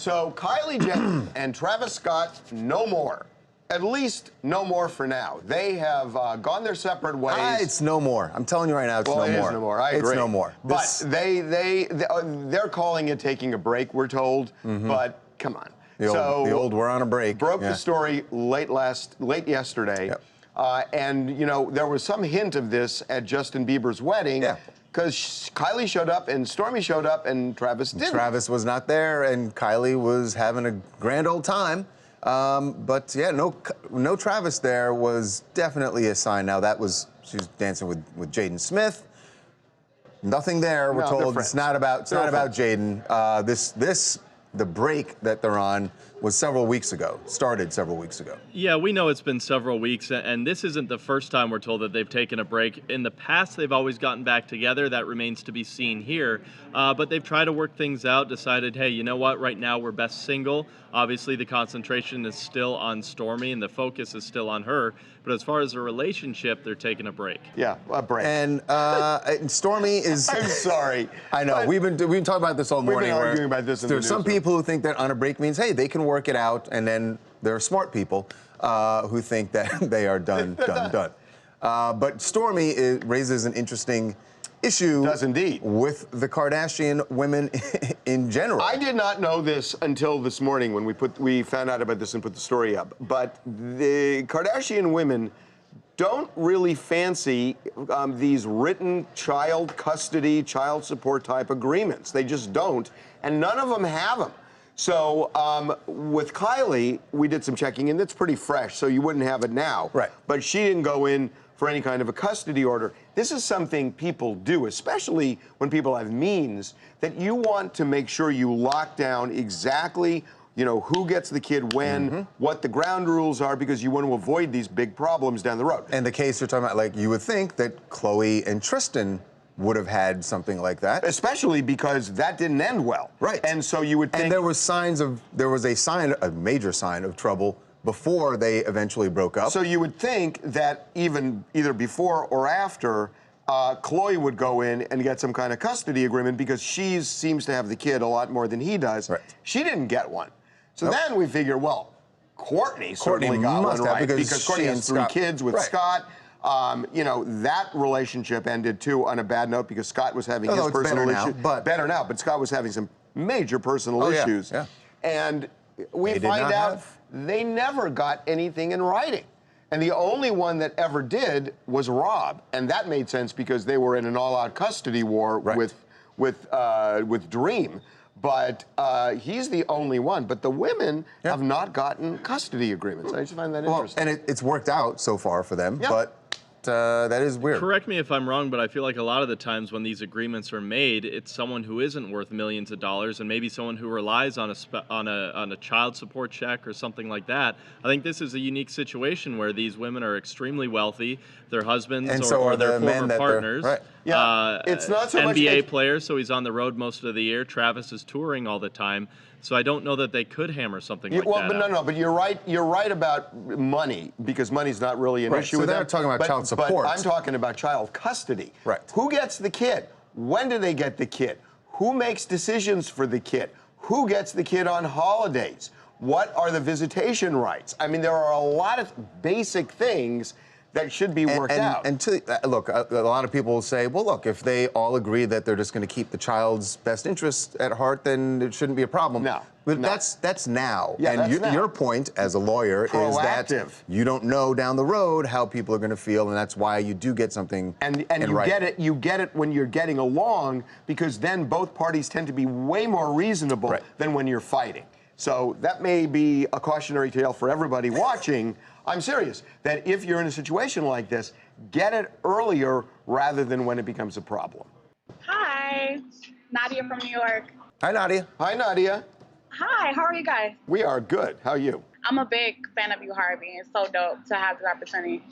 So Kylie Jenner and Travis Scott, no more. At least no more for now. They have gone their separate ways. It's no more. I'm telling you right now, it's no more. It is no more. I agree. It's no more. But they're calling it taking a break, we're told. But come on. The old we're on a break. Broke the story late yesterday. Yep. And, you know, there was some hint of this at Justin Bieber's wedding. Yeah. Because Kylie showed up and Stormy showed up and Travis didn't. Travis was not there and Kylie was having a grand old time. But yeah, no Travis there was definitely a sign. Now she was dancing with Jaden Smith. Nothing there. We're told it's not about Jaden. The break that they're on was started several weeks ago. Yeah, we know it's been several weeks, and this isn't the first time we're told that they've taken a break. In the past, they've always gotten back together. That remains to be seen here. But they've tried to work things out, decided, hey, you know what, right now we're best single. Obviously, the concentration is still on Stormy, and the focus is still on her. But as far as a relationship, they're taking a break. Yeah, a break. And Stormy is... I'm sorry. I know. We've been talking about this all morning. We've been arguing about this in the news. There's some people who think that on a break means, hey, they can work it out, and then there are smart people who think that they are done. But Stormy raises an interesting issue. Does indeed. With the Kardashian women in general. I did not know this until this morning when we found out about this and put the story up. But the Kardashian women don't really fancy these written child custody, child support type agreements. They just don't, and none of them have them. So with Kylie, we did some checking, and it's pretty fresh, so you wouldn't have it now. Right. But she didn't go in for any kind of a custody order. This is something people do, especially when people have means, that you want to make sure you lock down exactly, you know, who gets the kid when, what the ground rules are, because you want to avoid these big problems down the road. And the case you're talking about, like, you would think that Khloe and Tristan would have had something like that. Especially because that didn't end well. Right. And so you would think... And there was a major sign of trouble before they eventually broke up. So you would think that either before or after, Khloe would go in and get some kind of custody agreement because she seems to have the kid a lot more than he does. Right. She didn't get one. So then we figure, well, Courtney certainly got one, right? Because Courtney has 3 kids with Scott. You know, that relationship ended, too, on a bad note because Scott was having his personal issues. Better now, but Scott was having some major personal issues. Yeah. And we find out they never got anything in writing. And the only one that ever did was Rob. And that made sense because they were in an all-out custody war with Dream. But he's the only one. But the women have not gotten custody agreements. I just find that interesting. And it's worked out so far for them, but that is weird. Correct me if I'm wrong, but I feel like a lot of the times when these agreements are made, it's someone who isn't worth millions of dollars and maybe someone who relies on a child support check or something like that. I think this is a unique situation where these women are extremely wealthy, their husbands or their former partners. Yeah, it's not so much NBA player, so he's on the road most of the year. Travis is touring all the time. So I don't know that they could hammer something like that. But you're right. You're right about money because money's not really an issue. So they're talking about child support. But I'm talking about child custody. Right. Who gets the kid? When do they get the kid? Who makes decisions for the kid? Who gets the kid on holidays? What are the visitation rights? I mean, there are a lot of basic things that should be worked out. And look, a lot of people will say, well, look, if they all agree that they're just going to keep the child's best interest at heart, then it shouldn't be a problem. No. But that's now. Yeah, and that's now. Your point as a lawyer is that you don't know down the road how people are going to feel, and that's why you do get something you get it when you're getting along, because then both parties tend to be way more reasonable than when you're fighting. So that may be a cautionary tale for everybody watching. I'm serious, that if you're in a situation like this, get it earlier rather than when it becomes a problem. Hi, Nadia from New York. Hi, Nadia. Hi, Nadia. Hi, how are you guys? We are good. How are you? I'm a big fan of you, Harvey. It's so dope to have this opportunity.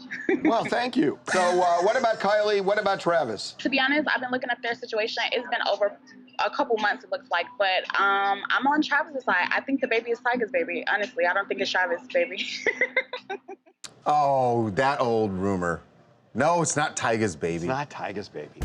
Well, thank you. So what about Kylie? What about Travis? To be honest, I've been looking at their situation. It's been over a couple months, it looks like. But I'm on Travis's side. I think the baby is Tyga's baby. Honestly, I don't think it's Travis' baby. Oh, that old rumor. No, it's not Tyga's baby. It's not Tyga's baby.